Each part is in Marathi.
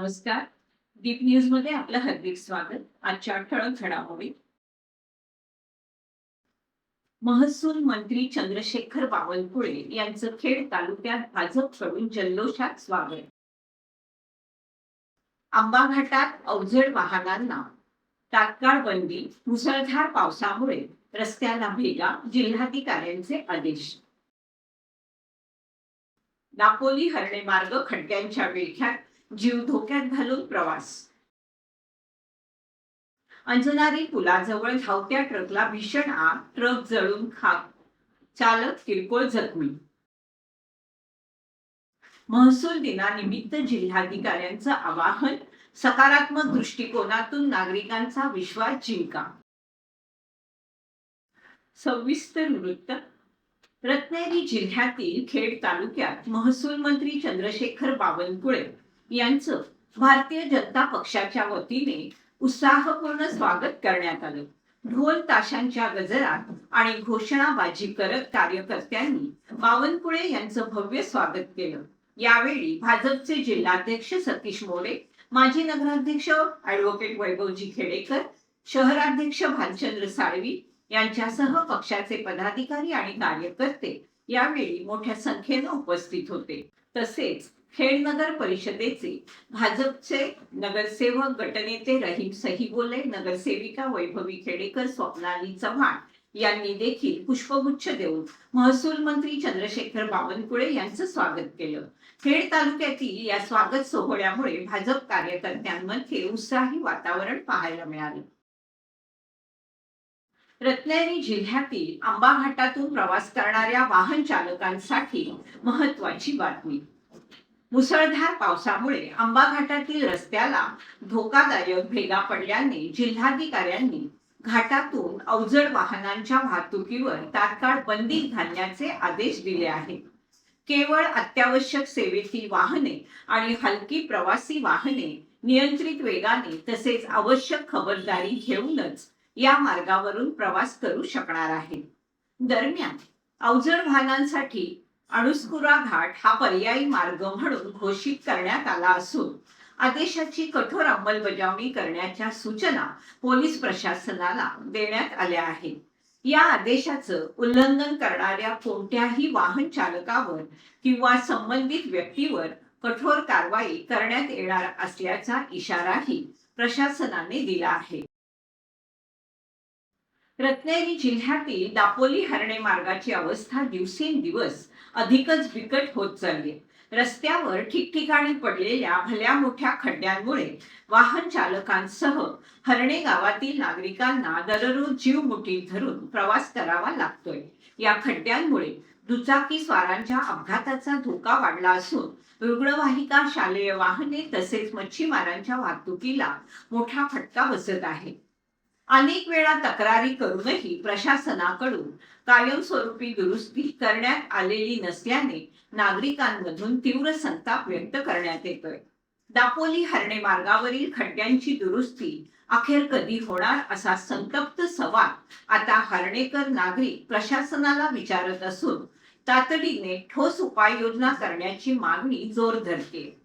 नमस्कार. दीप न्यूज मध्ये आपलं हार्दिक स्वागत. आजच्या ठळक घडामोडी. महसूल मंत्री चंद्रशेखर बावनकुळे यांचं खेड तालुक्यात भाजपकडून जल्लोषात स्वागत. आंबा घाटात अवजड वाहनांना तात्काळ बंदी. मुसळधार पावसामुळे रस्त्याला भेगा. जिल्हाधिकाऱ्यांचे आदेश. दापोली हर्णे मार्ग खड्ड्यांच्या विळख्यात. जीव धोक्यात घालून प्रवास. अंजनारी पुलाजवळ धावत्या ट्रकला भीषण आग. ट्रक जळून खाक. चालक किरकोळ जखमी. महसूल दिनानिमित्त जिल्हाधिकाऱ्यांचं आवाहन. सकारात्मक दृष्टिकोनातून नागरिकांचा विश्वास जिंका. सविस्तर वृत्त. रत्नागिरी जिल्ह्यातील खेड तालुक्यात महसूल मंत्री चंद्रशेखर बावनकुळे यांचं भारतीय जनता पक्षाच्या वतीने उत्साहपूर्ण स्वागत करण्यात आलं. ढोल ताशांच्या गजरात आणि घोषणाबाजी करत कार्यकर्त्यांनी बावनकुळे यांचं भव्य स्वागत केलं. यावेळी भाजपचे जिल्हाध्यक्ष सतीश मोरे, माजी नगराध्यक्ष ॲडव्होकेट वैभवजी खेडेकर, शहराध्यक्ष भालचंद्र साळवी यांच्यासह पक्षाचे पदाधिकारी आणि कार्यकर्ते यावेळी मोठ्या संख्येने उपस्थित होते. तसेच खेड नगर परिषदेचे भाजपचे नगरसेवक गटनेते रहीम सहीबोले, नगरसेविका वैभवी खेडेकर, स्वप्नाली चव्हाण यांनी देखील पुष्पगुच्छ देऊन महसूल मंत्री चंद्रशेखर बावनकुळे यांचं स्वागत केलं. खेड तालुक्यातील या स्वागत सोहळ्यामुळे भाजप कार्यकर्त्यांमध्ये उत्साही वातावरण पाहायला मिळालं. रत्नागिरी जिल्ह्यातील आंबा घाटातून प्रवास करणाऱ्या वाहन चालकांसाठी महत्वाची बातमी. मुसळधार पावसामुळे आंबा घाटातील रस्त्याला धोकादायक भेगा पडल्याने जिल्हाधिकाऱ्यांनी घाटातून अवजड वाहनांच्या वाहतुकीवर तात्काळ बंदी घालण्याचे आदेश दिले आहेत. केवळ अत्यावश्यक सेवेतील वाहने आणि हलकी प्रवासी वाहने नियंत्रित वेगाने तसेच आवश्यक खबरदारी घेऊनच या मार्गावरून प्रवास करू शकणार आहेत. दरम्यान अवजड वाहनांसाठी अणुस्कुरा घाट हा पर्यायी मार्ग म्हणून घोषित करण्यात आला असून आदेशाची कठोर अंमलबजावणी करण्याच्या सूचना पोलीस प्रशासनाला देण्यात आल्या आहेत. या आदेशाचं उल्लंघन करणाऱ्या कोणत्याही वाहन चालकावर किंवा संबंधित व्यक्तीवर कठोर कारवाई करण्यात येणार असल्याचा इशाराही प्रशासनाने दिला आहे. रत्नागिरी जिल्ह्यातील दापोली हर्णे मार्गाची अवस्था दिवसेंदिवस अधिकच बिकट होत चालली. रस्त्यावर ठिकठिकाणी पडलेल्या भल्या मोठ्या खड्ड्यांमुळे वाहन चालकांसह हर्णे गावातील नागरिकांना दररोज जीव मुठीत धरून प्रवास करावा लागतोय. या खड्ड्यांमुळे दुचाकी स्वारांच्या अपघाताचा धोका वाढला असून रुग्णवाहिका, शालेय वाहने तसेच मच्छीमारांच्या वाहतुकीला मोठा फटका बसत आहे. अनेक वेळा तक्रारी करूनही प्रशासनाकडून कायमस्वरूपी दुरुस्ती करण्यात आलेली नसल्याने नागरिकांमधून तीव्र संताप व्यक्त करण्यात येतोय. दापोली हर्णे मार्गावरील खड्ड्यांची दुरुस्ती अखेर कधी होणार असा संतप्त सवाल आता हर्णेकर नागरिक प्रशासनाला विचारत असून तातडीने ठोस उपाययोजना करण्याची मागणी जोर धरते.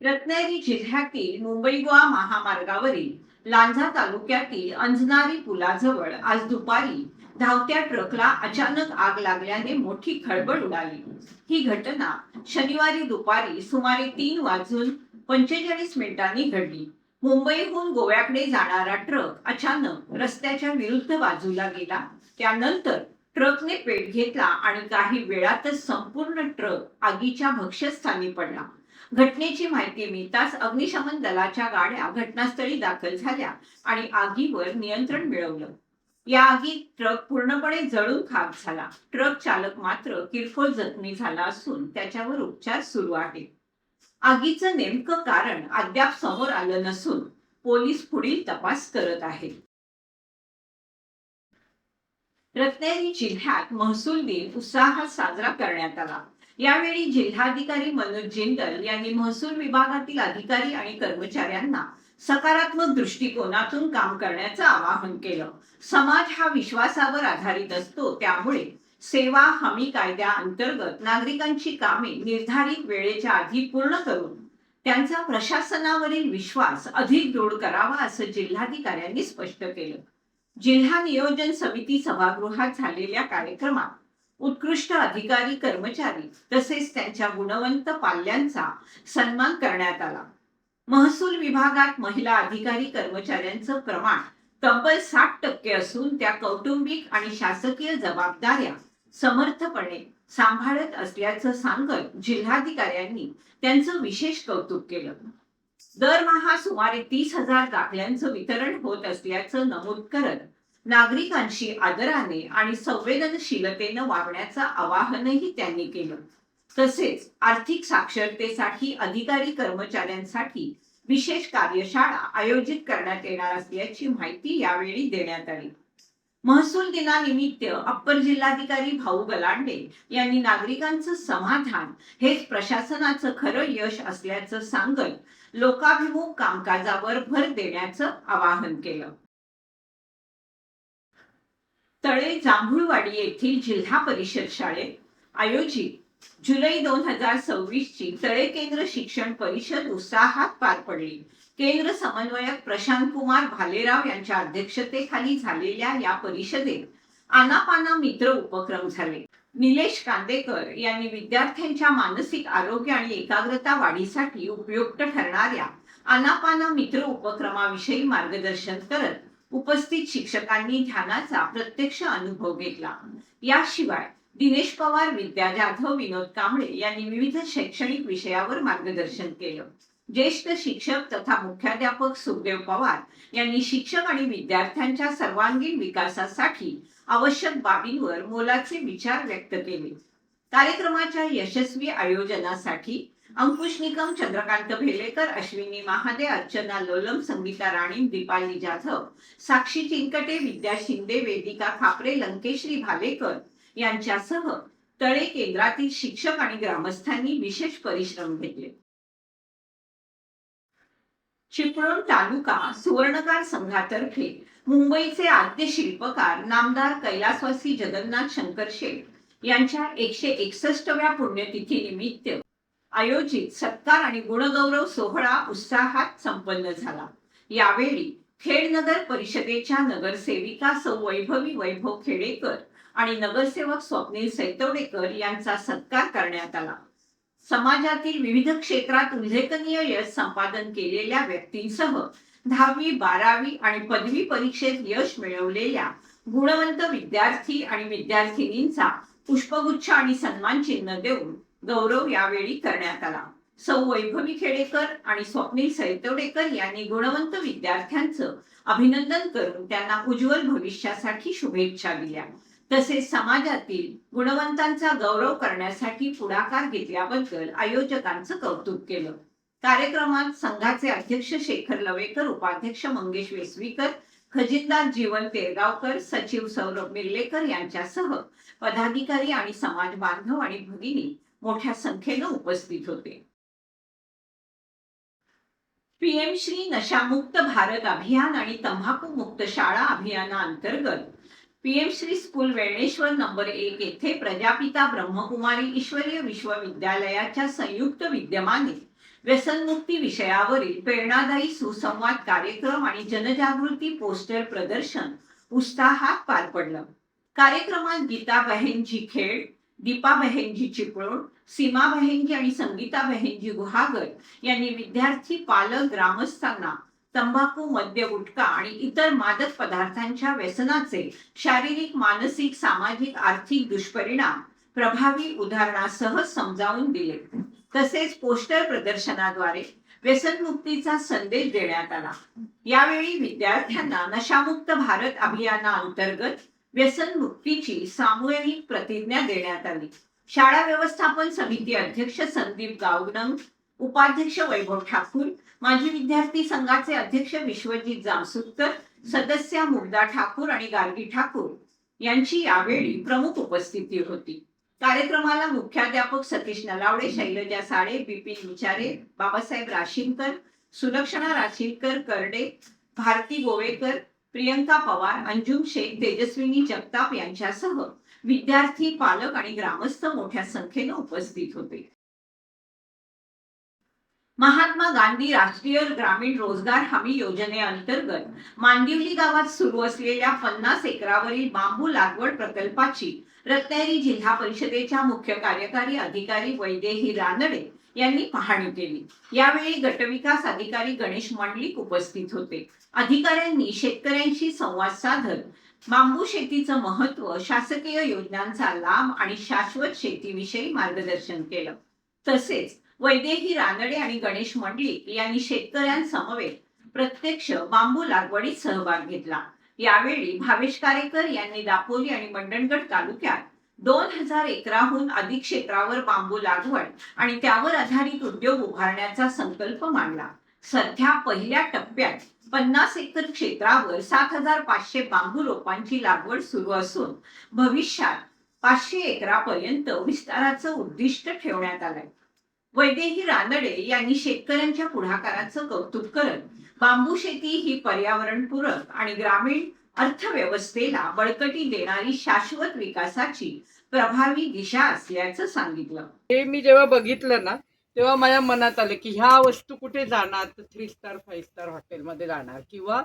रत्नागिरी जिल्ह्यातील मुंबई गोवा महामार्गावरील लांजा तालुक्यातील अंजनारी पुलाजवळ आज दुपारी धावत्या ट्रकला अचानक आग लागल्याने मोठी खळबळ उडाली. ही घटना शनिवारी दुपारी सुमारे 3:45 घडली. मुंबईहून गोव्याकडे जाणारा ट्रक अचानक रस्त्याच्या विरुद्ध बाजूला गेला. त्यानंतर ट्रकने पेट घेतला आणि काही वेळातच संपूर्ण ट्रक आगीच्या भक्ष्यस्थानी पडला. घटनेची माहिती मिळताच अग्निशमन दलाच्या गाड्या घटनास्थळी दाखल झाल्या आणि आगीवर नियंत्रण मिळवलं. या आगीत ट्रक पूर्णपणे जळून खाक झाला. ट्रक चालक मात्र किरकोळ जखमी झाला असून त्याच्यावर उपचार सुरू आहेत. आगीचं नेमकं कारण अद्याप समोर आलं नसून पोलीस पुढील तपास करत आहेत. रत्नागिरी जिल्ह्यात महसूल दिन उत्साहात साजरा करण्यात आला. यावेळी जिल्हाधिकारी मनोज जिंदल यांनी महसूल विभागातील अधिकारी आणि कर्मचाऱ्यांना सकारात्मक दृष्टिकोनातून काम करण्याचं आवाहन केलं. समाज हा विश्वासावर आधारित असतो, त्यामुळे सेवा हमी कायद्याअंतर्गत नागरिकांची कामे निर्धारित वेळेच्या आधी पूर्ण करून त्यांचा प्रशासनावरील विश्वास अधिक दृढ करावा असं जिल्हाधिकाऱ्यांनी स्पष्ट केलं. जिल्हा नियोजन समिती सभागृहात झालेल्या कार्यक्रमात उत्कृष्ट अधिकारी कर्मचारी तसेच त्यांच्या गुणवंत पाल्यांचा सन्मान करण्यात आला. महसूल विभागात महिला अधिकारी कर्मचाऱ्यांचं प्रमाण तब्बल 60% असून त्या कौटुंबिक आणि शासकीय जबाबदाऱ्या समर्थपणे सांभाळत असल्याचं सांगत जिल्हाधिकाऱ्यांनी त्यांचं विशेष कौतुक केलं. दरमहा सुमारे 30,000 दाखल्यांचं वितरण होत असल्याचं नमूद करत नागरिकांशी आदराने आणि संवेदनशीलतेनं वागण्याचं आवाहनही त्यांनी केलं. तसेच आर्थिक साक्षरतेसाठी अधिकारी कर्मचाऱ्यांसाठी विशेष कार्यशाळा आयोजित करण्यात येणार असल्याची माहिती यावेळी देण्यात आली. महसूल दिनानिमित्त अप्पर जिल्हाधिकारी भाऊ गलांडे यांनी नागरिकांचं समाधान हेच प्रशासनाचं खरं यश असल्याचं सांगत लोकाभिमुख कामकाजावर भर देण्याचं आवाहन केलं. तळे जांभूळवाडी येथील जिल्हा परिषद शाळेत आयोजित जुलै 2026 ची तळे केंद्र शिक्षण परिषद उत्साहात पार पडली. केंद्र समन्वयक प्रशांत कुमार भालेराव यांच्या अध्यक्षतेखाली झालेल्या या परिषदेत आनापाना मित्र उपक्रम झाले. निलेश कांदेकर यांनी विद्यार्थ्यांच्या मानसिक आरोग्य आणि एकाग्रता वाढीसाठी उपयुक्त ठरणाऱ्या आनापाना मित्र उपक्रमाविषयी मार्गदर्शन करत उपस्थित शिक्षकांनी ध्यानाचा प्रत्यक्ष अनुभव घेतला. याशिवाय दिनेश पवार, विद्या जाधव, विनोद कांबळे यांनी विविध शैक्षणिक विषयावर मार्गदर्शन केलं. ज्येष्ठ शिक्षक तथा मुख्याध्यापक सुखदेव पवार यांनी शिक्षक आणि विद्यार्थ्यांच्या सर्वांगीण विकासासाठी आवश्यक बाबींवर मोलाचे विचार व्यक्त केले. कार्यक्रमाच्या यशस्वी आयोजनासाठी अंकुश निकम, चंद्रकांत भेलेकर, अश्विनी महादे, अर्चना लोलम, संगीता राणी, दीपाली जाधव, साक्षी चिंकटे, विद्या शिंदे, वेदिका खापरे, लंकेश्री भालेकर यांच्यासह तळे केंद्रातील शिक्षक आणि ग्रामस्थांनी विशेष परिश्रम घेतले. चिपळूण तालुका सुवर्णकार संघातर्फे मुंबईचे आद्य शिल्पकार नामदार कैलासवासी जगन्नाथ शंकर शेठ यांच्या 161व्या पुण्यतिथी निमित्त आयोजित सत्कार आणि गुणगौरव सोहळा उत्साहात संपन्न झाला. यावेळी खेड नगर परिषदेच्या नगरसेविका सौ वैभवी वैभव खेडेकर आणि नगरसेवक स्वप्नील सैतवडेकर यांचा सत्कार करण्यात आला. समाजातील विविध क्षेत्रात उल्लेखनीय यश संपादन केलेल्या व्यक्तींसह 10वी, 12वी आणि पदवी परीक्षेत यश मिळवलेल्या गुणवंत विद्यार्थी आणि विद्यार्थिनींचा पुष्पगुच्छ आणि सन्मान चिन्ह देऊन गौरव यावेळी करण्यात आला. सौ वैभवी खेडेकर आणि स्वप्नील सैतवडेकर यांनी गुणवंत विद्यार्थ्यांचं अभिनंदन करून त्यांना उज्ज्वल भविष्यासाठी शुभेच्छा दिल्या. तसेच समाजातील गुणवंतांचा गौरव करण्यासाठी पुढाकार घेतल्याबद्दल आयोजकांचं कौतुक केलं. कार्यक्रमात संघाचे अध्यक्ष शेखर लवेकर, उपाध्यक्ष मंगेश वेसवीकर, खजिनदार जीवन तेरगावकर, सचिव सौरभ मिर्लेकर यांच्यासह पदाधिकारी आणि समाज बांधव आणि भगिनी मोठ्या संख्येने उपस्थित होते. पीएम श्री नशामुक्त भारत अभियान आणि तंबाखू मुक्त शाळा अभियानाअंतर्गत PM Shri school Velneshwar number 1 येथे प्रजापिता ब्रह्मकुमारी ईश्वरीय विश्वविद्यालयाच्या संयुक्त विद्यमाने व्यसनमुक्ती विषयावरील प्रेरणादायी सुसंवाद कार्यक्रम आणि जनजागृती पोस्टर प्रदर्शन उत्साहात पार पडलं. कार्यक्रमात गीता बहेनजी खेड, दीपा बहेनजी चिपळूण, सीमा बहेनजी आणि संगीता बहेनजी गुहागर यांनी विद्यार्थी, पालक, ग्रामस्थांना तंबाखू, मद्य, गुटखा आणि इतर मादक पदार्थांच्या व्यसनाचे शारीरिक, मानसिक, सामाजिक, आर्थिक दुष्परिणाम प्रभावी उदाहरणासह समजावून दिले. तसेच पोस्टर प्रदर्शनाद्वारे व्यसनमुक्तीचा संदेश देण्यात आला. यावेळी विद्यार्थ्यांना नशामुक्त भारत अभियानाअंतर्गत व्यसनमुक्तीची सामूहिक प्रतिज्ञा देण्यात आली. शाळा व्यवस्थापन समिती अध्यक्ष संदीप गावणंग, उपाध्यक्ष वैभव ठाकूर, माजी विद्यार्थी संघाचे अध्यक्ष विश्वजित जामसुतकर, सदस्य मुग्धा ठाकूर आणि गार्गी ठाकूर यांची यावेळी प्रमुख उपस्थिती होती. कार्यक्रमाला मुख्याध्यापक सतीश नलावडे, शैलजा साळे, बिपिन विचारे, बाबासाहेब राशीनकर, सुलक्षणा राशीनकर करडे, भारती गोवेकर, प्रियंका पवार, अंजुम शेख, तेजस्विनी जगताप यांच्यासह विद्यार्थी, पालक आणि ग्रामस्थ मोठ्या संख्येने उपस्थित होते. महात्मा गांधी राष्ट्रीय ग्रामीण रोजगार हमी योजनेअंतर्गत मांदिवली गावात सुरू असलेल्या 50 एकरावरील बांबू लागवड प्रकल्पाची रत्नागिरी जिल्हा परिषदेच्या मुख्य कार्यकारी अधिकारी वैदेही रानडे यांनी पाहणी केली. यावेळी गटविकास अधिकारी गणेश मंडलिक उपस्थित होते. अधिकाऱ्यांनी शेतकऱ्यांशी संवाद साधत बांबू शेतीचं महत्त्व, शासकीय योजनांचा लाभ आणि शाश्वत शेतीविषयी मार्गदर्शन केलं. तसेच वैदेही रानडे आणि गणेश मंडलिक यांनी शेतकऱ्यांसमवेत प्रत्यक्ष बांबू लागवडीत सहभाग घेतला. यावेळी भावेश कारेकर यांनी दापोली आणि मंडणगड तालुक्यात 2000 एकराहून अधिक क्षेत्रावर बांबू लागवड आणि त्यावर आधारित उद्योग उभारण्याचा संकल्प मांडला. सध्या पहिल्या टप्प्यात 50 एकर क्षेत्रावर 7500 बांबू रोपांची लागवड सुरू असून भविष्यात 500 एकरापर्यंत विस्ताराचं उद्दिष्ट ठेवण्यात आलंय. वैदेही रानडे यांनी शेतकऱ्यांच्या पुढाकाराचं कौतुक करत बांबू शेती ही पर्यावरणपूरक आणि ग्रामीण अर्थव्यवस्थेला बळकटी देणारी शाश्वत विकासाची प्रभावी दिशा असल्याचं सांगितलं. हे मी जेव्हा बघितलं ना तेव्हा माझ्या मनात आलं की ह्या वस्तू कुठे जाणार, तर 3 स्टार 5 स्टार हॉटेलमध्ये जाणार किंवा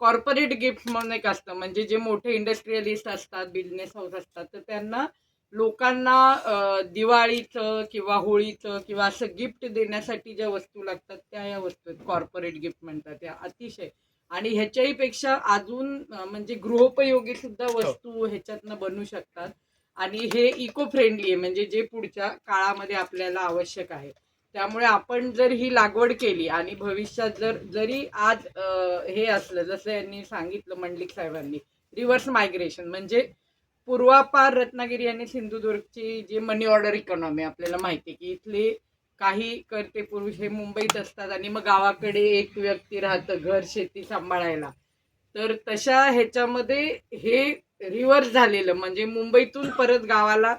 कॉर्पोरेट गिफ्ट म्हणून एक असतं, म्हणजे जे मोठे इंडस्ट्रियलिस्ट असतात, बिझनेस हाऊस असतात, तर त्यांना लोकांना दिवाळीचं किंवा होळीचं किंवा असं गिफ्ट देण्यासाठी ज्या वस्तू लागतात त्या या वस्तू कॉर्पोरेट गिफ्ट म्हणतात. त्या अतिशय आणि ह्याच्याही पेक्षा अजून म्हणजे गृहोपयोगी सुद्धा वस्तू ह्याच्यातनं बनू शकतात आणि हे इको फ्रेंडली आहे, म्हणजे जे पुढच्या काळामध्ये आपल्याला आवश्यक आहे. त्यामुळे आपण जर ही लागवड केली आणि भविष्यात जरी आज हे असलं, जसं यांनी सांगितलं मंडलिक साहेबांनी, रिव्हर्स मायग्रेशन म्हणजे पूर्वापार रत्नागिरी आणि सिंधुदुर्गची जी मनी ऑर्डर इकॉनॉमी आपल्याला माहिती आहे की इथले काही करते पुरुष हे मुंबईत असतात आणि मग गावाकडे एक व्यक्ती राहतं घर शेती सांभाळायला. तर तशा ह्याच्यामध्ये हे रिव्हर्स झालेलं, म्हणजे मुंबईतून परत गावाला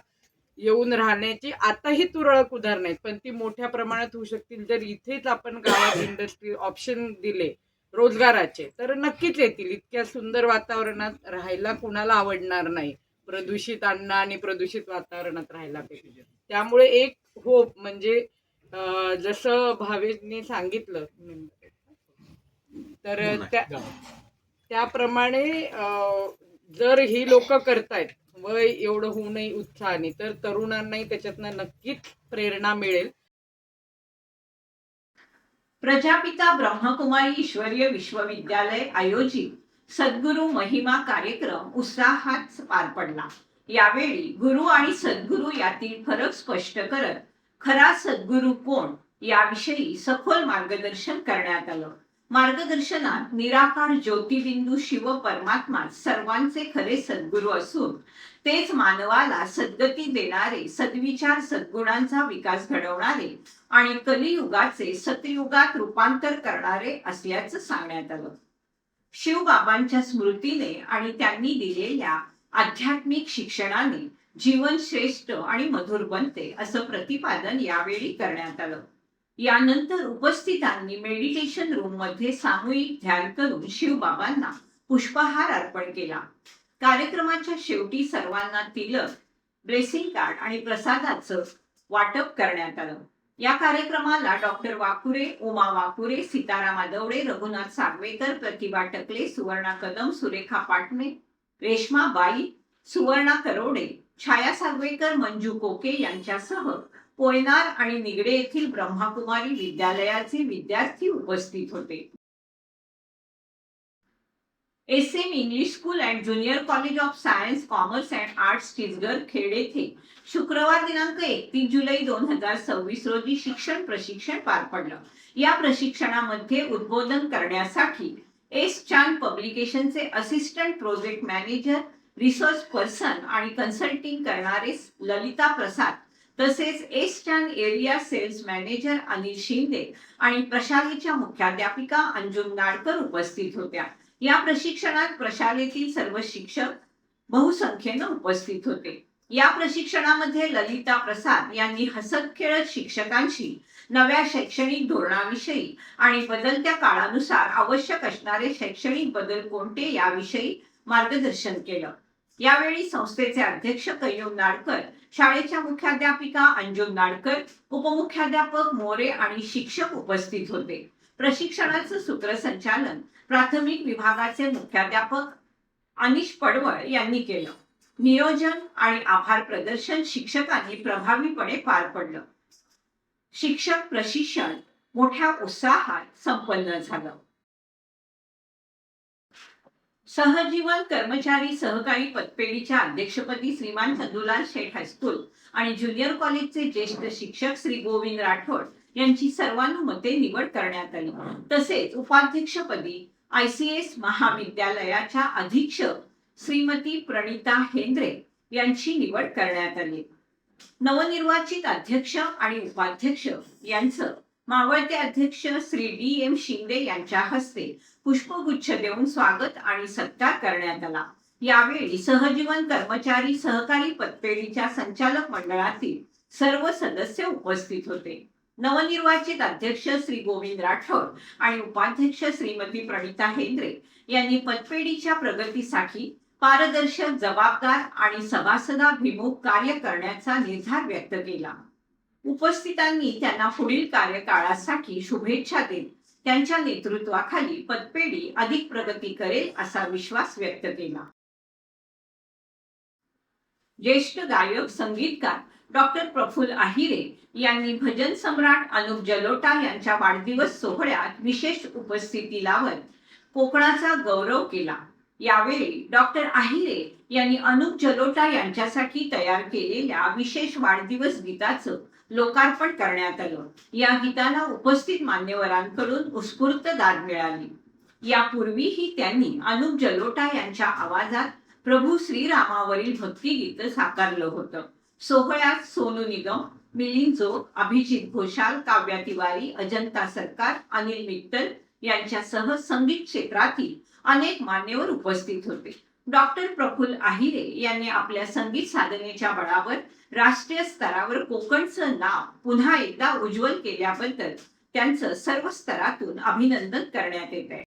येऊन राहण्याची आताही तुरळक उदाहरणं आहेत, पण ती मोठ्या प्रमाणात होऊ शकतील जर इथेच आपण गावात इंडस्ट्री ऑप्शन दिले रोजगाराचे, तर नक्कीच येतील. इतक्या सुंदर वातावरणात राहायला कुणाला आवडणार नाही, प्रदूषित अन्न आणि प्रदूषित वातावरणात राहायला पाहिजे. त्यामुळे एक होप म्हणजे जसं भावेशने सांगितलं तर त्याप्रमाणे जर ही लोक करतायत वय एवढं होऊनही उत्साहाने, तर तरुणांनाही त्याच्यातनं नक्कीच प्रेरणा मिळेल. प्रजापिता ब्रह्मकुमारी ईश्वरीय विश्वविद्यालय आयोजित सद्गुरू महिमा कार्यक्रम उत्साहात पार पडला. यावेळी गुरु आणि सद्गुरू यातील फरक स्पष्ट करत खरा सद्गुरू कोण याविषयी सखोल मार्गदर्शन करण्यात आलं. मार्गदर्शनात निराकार ज्योतिबिंदू शिव परमात्मा सर्वांचे खरे सद्गुरू असून तेच मानवाला सद्गती देणारे, सद्विचार सद्गुणांचा विकास घडवणारे आणि कलियुगाचे सतयुगात रूपांतर करणारे असल्याचं सांगण्यात आलं. शिवबाबांच्या स्मृतीने आणि त्यांनी दिलेल्या आध्यात्मिक शिक्षणाने जीवन श्रेष्ठ आणि मधुर बनते असं प्रतिपादन यावेळी करण्यात आलं. यानंतर उपस्थितांनी मेडिटेशन रूम मध्ये सामूहिक ध्यान करून शिवबाबांना पुष्पहार अर्पण केला. कार्यक्रमाच्या शेवटी सर्वांना तिलक, ब्लेसिंग कार्ड आणि प्रसादाचं वाटप करण्यात आलं. या कार्यक्रमाला डॉक्टर वाकुरे, उमा वाकुरे, सीताराम आदवडे, रघुनाथ सागवेकर, प्रतिभा टकले, सुवर्णा कदम, सुरेखा पाटणे, रेश्मा बाई, सुवर्णा करोडे, छाया सागवेकर, मंजू कोके यांच्यासह पोयनार आणि निगडे येथील ब्रह्मकुमारी विद्यालयाचे विद्यार्थी उपस्थित होते. SM English school and junior college of science, commerce and arts Tisgar Khed येथे शुक्रवार दिनांक 31 जुलै 2026 रोजी शिक्षण प्रशिक्षण पार पडलं. या प्रशिक्षणामध्ये उद्बोधन करण्यासाठी एस चांद पब्लिकेशनचे assistant project manager, resource person आणि कन्सल्टिंग करणारे ललिता प्रसाद, तसेच S Chand area sales manager Anil Shinde आणि प्रशालेच्या मुख्याध्यापिका अंजुम नाडकर उपस्थित होत्या. या प्रशिक्षणात प्रशालेतील सर्व शिक्षक बहुसंख्येने उपस्थित होते. या प्रशिक्षणामध्ये ललिता प्रसाद यांनी हसत खेळत शिक्षकांशी नव्या शैक्षणिक धोरणाविषयी आणि बदलत्या काळानुसार आवश्यक असणारे शैक्षणिक बदल कोणते याविषयी मार्गदर्शन केलं. यावेळी संस्थेचे अध्यक्ष कैयूम नाडकर, शाळेच्या मुख्याध्यापिका अंजुम नाडकर, उपमुख्याध्यापक मोरे आणि शिक्षक उपस्थित होते. प्रशिक्षणाचं सूत्रसंचालन प्राथमिक विभागाचे मुख्याध्यापक अनिश पडवळ यांनी केलं. नियोजन आणि आभार प्रदर्शन शिक्षकांनी प्रभावीपणे पार पडलं. शिक्षक प्रशिक्षण मोठ्या उत्साहात संपन्न झालं. सहजीवन कर्मचारी सहकारी पतपेढीच्या अध्यक्षपदी श्रीमान चंदूलाल शेठ हायस्कूल आणि ज्युनियर कॉलेजचे ज्येष्ठ शिक्षक श्री गोविंद राठोड यांची सर्वानुमते निवड करण्यात आली. तसेच उपाध्यक्षपदी ICS महाविद्यालयाच्या अधीक्षक श्रीमती प्रणिता हेंद्रे यांची निवड करण्यात आली. नवनिर्वाचित अध्यक्ष आणि उपाध्यक्ष यांचं मावळते अध्यक्ष श्री DM शिंदे यांच्या हस्ते पुष्पगुच्छ देऊन स्वागत आणि सत्कार करण्यात आला. यावेळी सहजीवन कर्मचारी सहकारी पतपेढीच्या संचालक मंडळातील सर्व सदस्य उपस्थित होते. नवनिर्वाचित अध्यक्ष श्री गोविंद राठोड आणि उपाध्यक्ष श्रीमती प्रणिता हेंद्रे यांनी पतपेढीच्या प्रगतीसाठी पारदर्शक, जबाबदार आणि सभासदाभिमुख कार्य करण्याचा निर्धार व्यक्त केला. उपस्थितांनी त्यांना पुढील कार्यकाळासाठी शुभेच्छा देत त्यांच्या नेतृत्वाखाली पतपेढी अधिक प्रगती करेल असा विश्वास व्यक्त केला. ज्येष्ठ गायक संगीतकार डॉक्टर प्रफुल्ल आहिरे यांनी भजन सम्राट अनुप जलोटा यांच्या वाढदिवस सोहळ्यात विशेष उपस्थिती लावत कोकणाचा गौरव केला. यावेळी डॉक्टर आहिरे यांनी अनुप जलोटा यांच्यासाठी तयार केलेल्या विशेष वाढदिवस गीताचं लोकार्पण करण्यात आलं. या गीताला उपस्थित मान्यवरांकडून उत्स्फूर्त दाद मिळाली. यापूर्वीही त्यांनी अनुप जलोटा यांच्या आवाजात प्रभू श्रीरामावरील भक्तिगीत साकारलं होतं. सोहळ्यात सोनू निगम, मिलिंद जोग, अभिजित घोषाल, काव्या तिवारी, अजंता सरकार, अनिल मित्तल यांच्यासह संगीत क्षेत्रातील अनेक मान्यवर उपस्थित होते. डॉक्टर प्रफुल्ल आहिरे यांनी आपल्या संगीत साधनेच्या बळावर राष्ट्रीय स्तरावर कोकणचं नाव पुन्हा एकदा उज्ज्वल केल्याबद्दल त्यांचं सर्व स्तरातून अभिनंदन करण्यात येत आहे.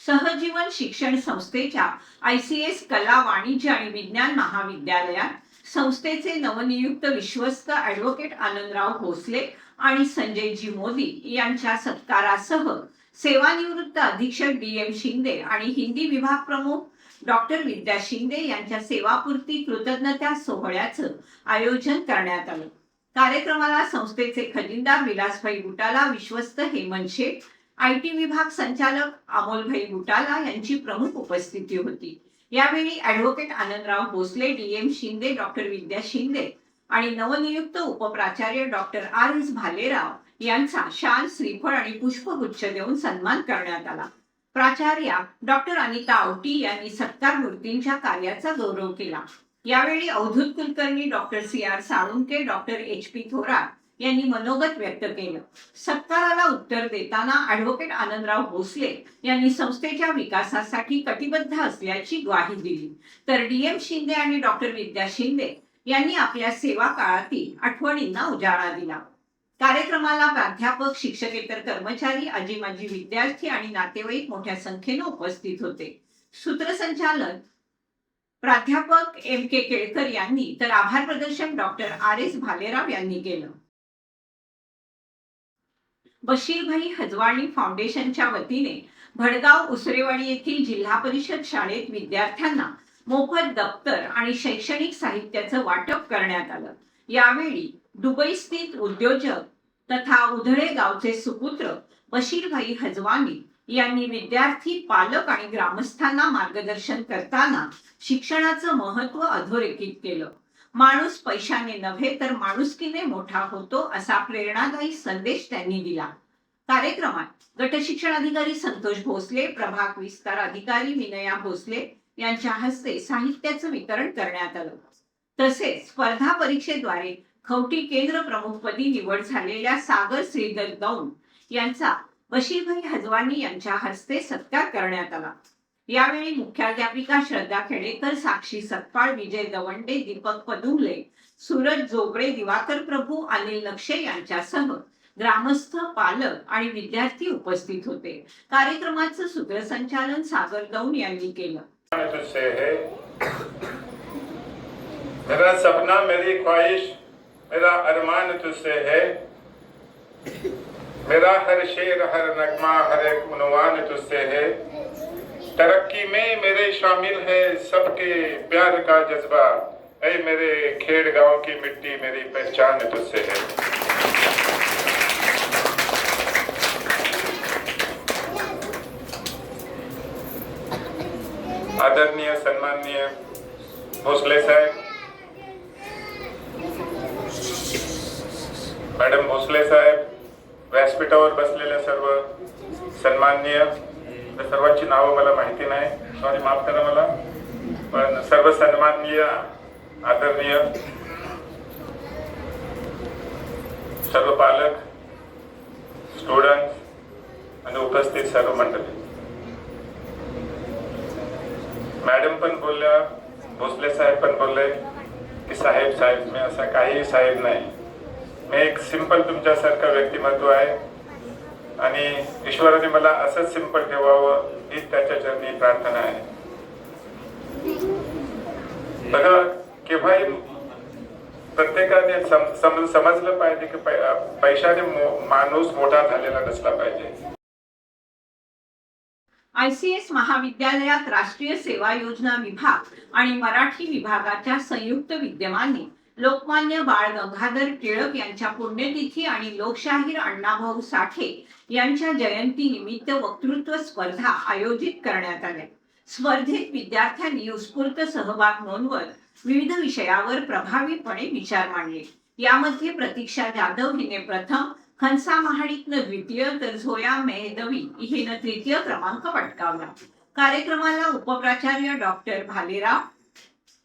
सहजीवन शिक्षण संस्थेच्या ICS कला, वाणिज्य आणि विज्ञान महाविद्यालयात संस्थेचे नवनियुक्त विश्वस्त ॲडव्होकेट आनंदराव भोसले आणि संजयजी मोदी यांच्या सत्कारासह सेवानिवृत्त अधीक्षक DM शिंदे आणि हिंदी विभाग प्रमुख डॉक्टर विद्या शिंदे यांच्या सेवापूर्ती कृतज्ञता सोहळ्याचं आयोजन करण्यात आलं. कार्यक्रमाला संस्थेचे खजिनदार विलासभाई बुटाला, विश्वस्त हेमंत शेठ, IT विभाग संचालक अमोलभाई बुटाला यांची प्रमुख उपस्थिती होती. यावेळी advocate Anandrao Bhosale, DM Shinde, doctor Vidya Shinde आणि नवनियुक्त उपप्राचार्य डॉक्टर RS भालेराव यांचा शाल, श्रीफळ आणि पुष्पगुच्छ देऊन सन्मान करण्यात आला. प्राचार्या डॉक्टर अनिता आवटी यांनी सत्कार मूर्तींच्या कार्याचा गौरव केला. यावेळी Avadhoot Kulkarni, doctor CR Salunke, doctor HP Thorat यांनी मनोगत व्यक्त केलं. सत्काराला उत्तर देताना ॲडव्होकेट आनंदराव भोसले यांनी संस्थेच्या विकासासाठी कटिबद्ध असल्याची ग्वाही दिली. तर DM शिंदे आणि डॉक्टर विद्या शिंदे यांनी आपल्या सेवा काळातील आठवणींना उजाळा दिला. कार्यक्रमाला प्राध्यापक, शिक्षकेतर कर्मचारी, आजी-माजी विद्यार्थी आणि नातेवाईक मोठ्या संख्येने उपस्थित होते. सूत्रसंचालन प्राध्यापक MK केळकर यांनी तर आभार प्रदर्शन डॉक्टर RS भालेराव यांनी केलं. बशीरभाई हजवाणी फाउंडेशनच्या वतीने भडगाव उसरेवाडी येथील जिल्हा परिषद शाळेत विद्यार्थ्यांना मोफत दप्तर आणि शैक्षणिक साहित्याचं वाटप करण्यात आलं. यावेळी दुबई स्थित उद्योजक तथा उधळे गावचे सुपुत्र बशीरभाई हजवानी यांनी विद्यार्थी, पालक आणि ग्रामस्थांना मार्गदर्शन करताना शिक्षणाचं महत्त्व अधोरेखित केलं. माणूस पैशाने नव्हे तर माणुसकीने मोठा होतो असा प्रेरणादायी संदेश त्यांनी दिला. कार्यक्रमात गट शिक्षण अधिकारी संतोष भोसले, प्रभाग विस्तार अधिकारी विनया भोसले यांच्या हस्ते साहित्याचं वितरण करण्यात आलं. तसेच स्पर्धा परीक्षेद्वारे खवटी केंद्र प्रमुखपदी निवड झालेल्या सागर श्रीधर दौंड यांचा बशीरभाई हजवानी यांच्या हस्ते सत्कार करण्यात आला. यावेळी मुख्याध्यापिका श्रद्धा खेडेकर, साक्षी सतपाळ, विजय दवंडे, दीपक पदुमले, सूरज जोगळे, दिवाकर प्रभू, अनिल नक्षे यांच्यासह ग्रामस्थ, पालक आणि विद्यार्थी उपस्थित होते. कार्यक्रमाचं सूत्रसंचालन सागर दौंड यांनी केलं. मेरा सपना, मेरी ख्वाहिश, मेरा अरमान तुझसे है. मेरा हर शेर, हर नगमा, हर एक उन्वान तुझसे है. तरक्की में मेरे शामिल है सबके प्यार का जज्बा. ऐ मेरे खेड़ गांव की मिट्टी, मेरी पहचान तुझसे है. आदरणीय सन्माननीय भोसले साहेब, मॅडम भोसले साहेब, व्यासपीठावर बसलेल्या सर्व सन्माननीय, सर्वांची नावं मला माहिती नाही, सॉरी, माफ करा मला, पण सर्व सन्माननीय, आदरणीय सर्व पालक, स्टुडंट आणि उपस्थित सर्व मंडळी. मॅडम पण बोलल्या, भोसले साहेब पण बोलले की साहेब मी असा काही साहेब नाही, मी एक सिंपल तुमच्यासारखं व्यक्तिमत्व आहे आणि ईश्वराने मला असंच सिंपल ठेवावं हीच त्याच्या चरणी प्रार्थना आहे. बघा, केव्हाही प्रत्येकाने समजलं पाहिजे की पैशाने माणूस मोठा झालेला नसला पाहिजे. ICS महाविद्यालयात राष्ट्रीय सेवा योजना विभाग आणि मराठी विभागाच्या संयुक्त विद्यमाने लोकमान्य बाळ गंगाधर टिळक यांच्या पुण्यतिथी आणि लोकशाहीर अण्णाभाऊ साठे यांच्या जयंती निमित्त वक्तृत्व स्पर्धा आयोजित करण्यात आल्या. स्पर्धेत विद्यार्थ्यांनी उत्स्फूर्त सहभाग नोंदवत विविध विषयावर प्रभावीपणे विचार मांडले. यामध्ये प्रतीक्षा जाधव हिने प्रथम, खनसा महाडिकनं द्वितीय, तर झोया मेहदवी हिनं तृतीय क्रमांक पटकावला. कार्यक्रमाला उपप्राचार्य डॉक्टर भालेराव,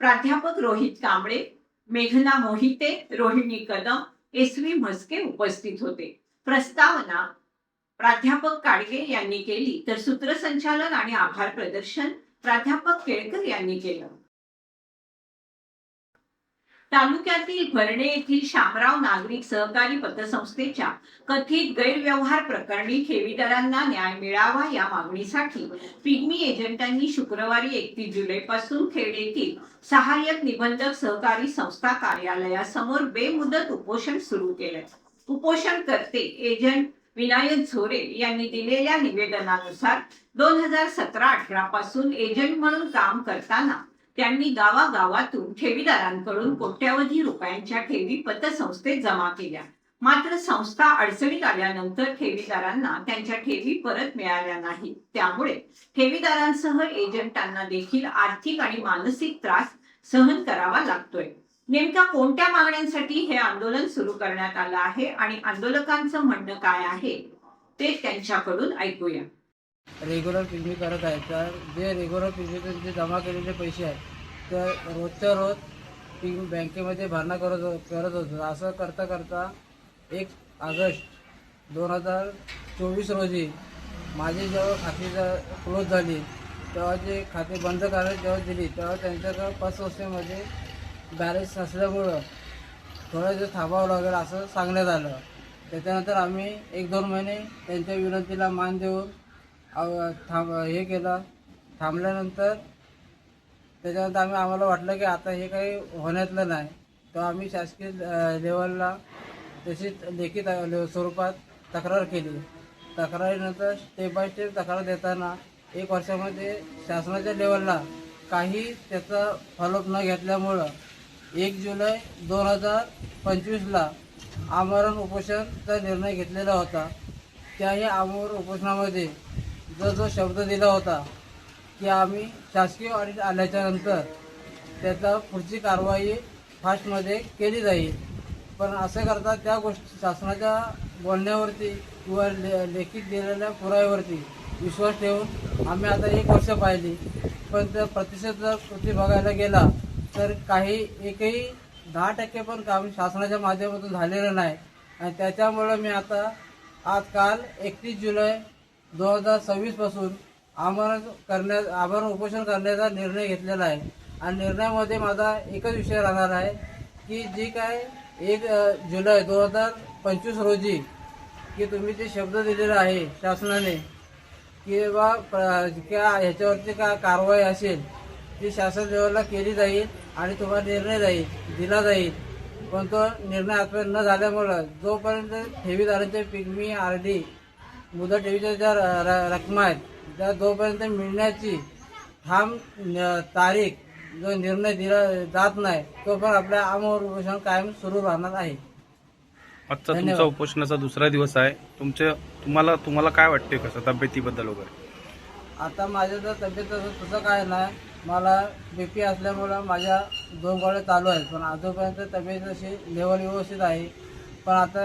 प्राध्यापक रोहित कांबळे, मेघना मोहिते, रोहिणी कदम, SV म्हस्के उपस्थित होते. प्रस्तावना प्राध्यापक काडगे यांनी केली, तर सूत्रसंचालन आणि आभार प्रदर्शन प्राध्यापक केळकर यांनी केलं. तालुक्यातील भरणे येथील शामराव नागरिक सहकारी पतसंस्थेच्या कथित गैरव्यवहार प्रकरणी ठेवीदारांना न्याय मिळावा या मागणीसाठी पिग्मी एजंटांनी शुक्रवारी 31 जुलैपासून खेड येथील सहाय्यक निबंधक सहकारी संस्था कार्यालयासमोर बेमुदत उपोषण सुरू केले. उपोषणकर्ते एजंट विनायक झोरे यांनी दिलेल्या निवेदनानुसार 2017-18 पासून एजंट म्हणून काम करताना त्यांनी गावागावातून ठेवीदारांकडून कोट्यावधी रुपयांच्या ठेवी पतसंस्थेत जमा केल्या. मात्र संस्था अडचणीत आल्यानंतर ठेवीदारांना त्यांच्या ठेवी परत मिळाल्या नाहीत. त्यामुळे ठेवीदारांसह एजंटांना देखील आर्थिक आणि मानसिक त्रास सहन करावा लागतोय. नेमक्या कोणत्या मागण्यांसाठी हे आंदोलन सुरू करण्यात आलं आहे आणि आंदोलकांचं म्हणणं काय आहे ते त्यांच्याकडून ऐकूया. रेग्युलर पिग्मी करत आहे, तर जे रेग्युलर पिग्मीचे जे जमा केलेले पैसे आहेत तर रोजच्या रोज पिग्मी बँकेमध्ये भरणा करत होतो. असं करता करता 1 ऑगस्ट 2024 रोजी माझी जेव्हा खाती क्लोज झाली, तेव्हा जे खाते बंद करायला जेव्हा दिली, तेव्हा त्यांच्याकडं पतसंस्थेमध्ये बॅलन्स नसल्यामुळं थोडं जे थांबावं लागेल असं सांगण्यात आलं. त्याच्यानंतर आम्ही 1-2 महिने त्यांच्या विनंतीला मान देऊन हे केलं. थांबल्यानंतर त्याच्यानंतर आम्हाला वाटलं की आता हे काही होण्यातलं नाही, तर आम्ही शासकीय लेवलला तशीच लेखी स्वरूपात तक्रार केली. तक्रारीनंतर स्टेप बाय स्टेप तक्रार देताना 1 वर्षामध्ये शासनाच्या लेवलला काही त्याचा फॉलोअप न घेतल्यामुळं 1 जुलै 2025ला आमरण उपोषणचा निर्णय घेतलेला होता. त्याही आमरण उपोषणामध्ये जो शब्द दिला होता की आम्ही शासकीय ऑडिट आल्याच्यानंतर त्याचा पुढची कारवाई फास्टमध्ये केली जाईल, पण असं करता त्या गोष्टी शासनाच्या बोलण्यावरती किंवा लेखित दिलेल्या पुराव्यावरती विश्वास ठेवून आम्ही आता 1 वर्ष पाहिली, पण त्या प्रतिशत जर कृती बघायला गेला तर एकही 10% पण काम शासनाच्या माध्यमातून झालेलं नाही. आणि त्याच्यामुळं मी आता काल 31 जुलै 2026 पासून आमरण उपोषण करण्याचा निर्णय घेतलेला आहे. आणि निर्णयामध्ये माझा एकच विषय राहणार आहे की जी काय 1 जुलै 2025 रोजी की तुम्ही जे शब्द दिलेला आहे शासनाने किंवा ह्याच्यावरची काय कारवाई असेल ती शासन लेवलला केली जाईल आणि तुम्हाला निर्णय दिला जाईल. पण तो निर्णय आत्मसात न झाल्यामुळं जोपर्यंत ठेवीदारांचे पिगमी RD मुदत ठेवीच्या ज्या रकमा आहेत त्या जोपर्यंत मिळण्याची ठाम तारीख जो निर्णय दिला जात नाही तोपर्यंत आपल्या आमरण उपोषण कायम सुरू राहणार आहे. आजचा तुमचा उपोषणाचा दुसरा दिवस आहे. तुम्हाला काय वाटते कसं तब्येतीबद्दल वगैरे? आता माझ्या तर तब्येत तसं काय नाही. मला BP असल्यामुळं माझ्या 2 गोळ्या चालू आहेत. पण आजोपर्यंत तब्येत अशी लेवल व्यवस्थित आहे. पण आता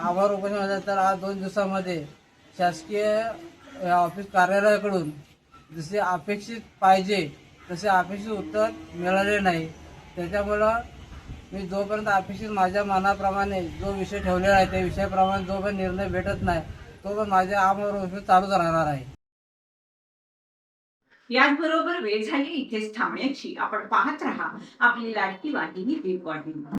आभार उपोषण झाल्यानंतर आज 2 दिवसामध्ये शासकीय ऑफिस कार्यालयाकडून जसे अपेक्षित पाहिजे तसे अपेक्षित उत्तर मिळाले नाही. त्याच्यामुळं मी जोपर्यंत अपेक्षित माझ्या मनाप्रमाणे जो विषय ठेवलेला आहे त्या विषयाप्रमाणे जोपर्यंत निर्णय भेटत नाही तोपर्यंत माझ्या आमरण उपोषण चालूच राहणार आहे. याचबरोबर वेळ झाली इथेच थांबण्याची. आपण पाहत राहा आपली लाडकी वाहिनी दीपवाहिनी.